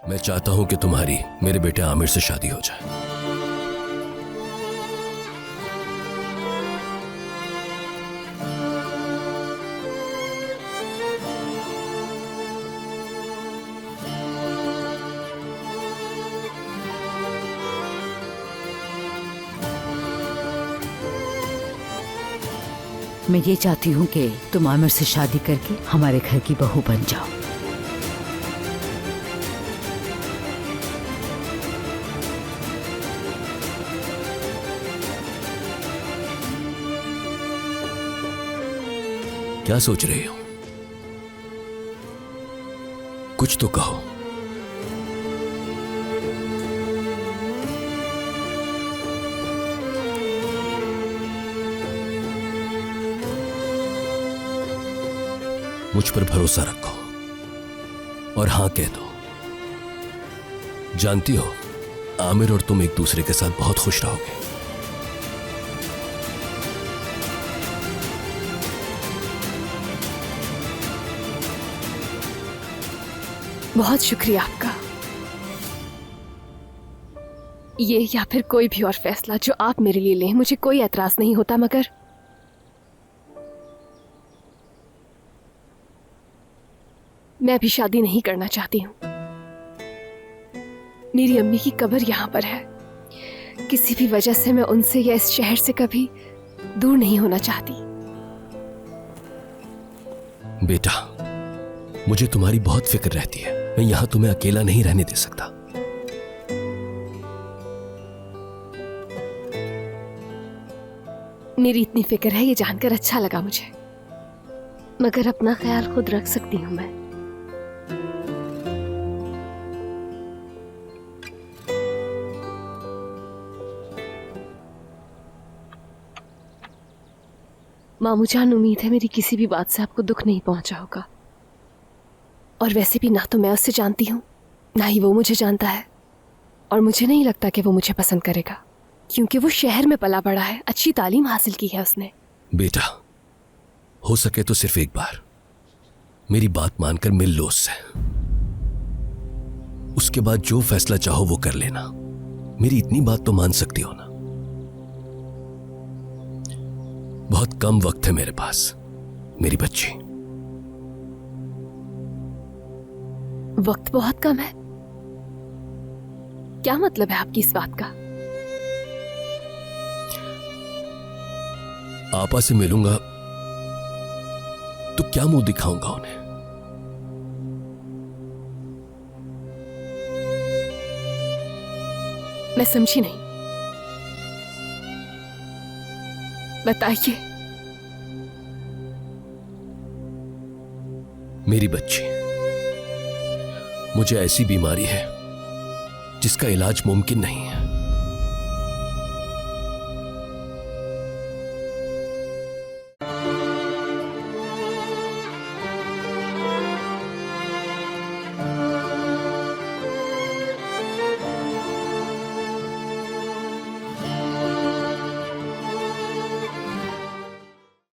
मैं चाहता हूं कि तुम्हारी मेरे बेटे आमिर से शादी हो जाए। मैं ये चाहती हूँ कि तुम आमिर से शादी करके हमारे घर की बहू बन जाओ। क्या सोच रही हो? कुछ तो कहो। मुझ पर भरोसा रखो और हां कह दो। जानती हो, आमिर और तुम एक दूसरे के साथ बहुत खुश रहोगे। बहुत शुक्रिया आपका। ये या फिर कोई भी और फैसला जो आप मेरे लिए लें, मुझे कोई एतराज नहीं होता, मगर मैं भी शादी नहीं करना चाहती हूं। मेरी अम्मी की कब्र यहां पर है। किसी भी वजह से मैं उनसे या इस शहर से कभी दूर नहीं होना चाहती। बेटा, मुझे तुम्हारी बहुत फिक्र रहती है। मैं यहां तुम्हें अकेला नहीं रहने दे सकता। मेरी इतनी फिक्र है, ये जानकर अच्छा लगा मुझे, मगर अपना ख्याल खुद रख सकती हूं मैं। मामू जान, उम्मीद है मेरी किसी भी बात से आपको दुख नहीं पहुंचा होगा। और वैसे भी ना तो मैं उससे जानती हूं, ना ही वो मुझे जानता है। और मुझे नहीं लगता कि वो मुझे पसंद करेगा, क्योंकि वो शहर में पला बड़ा है, अच्छी तालीम हासिल की है उसने। बेटा, हो सके तो सिर्फ एक बार मेरी बात मानकर मिल लो उससे। उसके बाद जो फैसला चाहो वो कर लेना। मेरी इतनी बात तो मान सकती हो ना? बहुत कम वक्त है मेरे पास, मेरी बच्ची। वक्त बहुत कम है? क्या मतलब है आपकी इस बात का? आपा से मिलूंगा तो क्या मुंह दिखाऊंगा उन्हें? मैं समझी नहीं, बताइए। मेरी बच्ची, मुझे ऐसी बीमारी है जिसका इलाज मुमकिन नहीं है।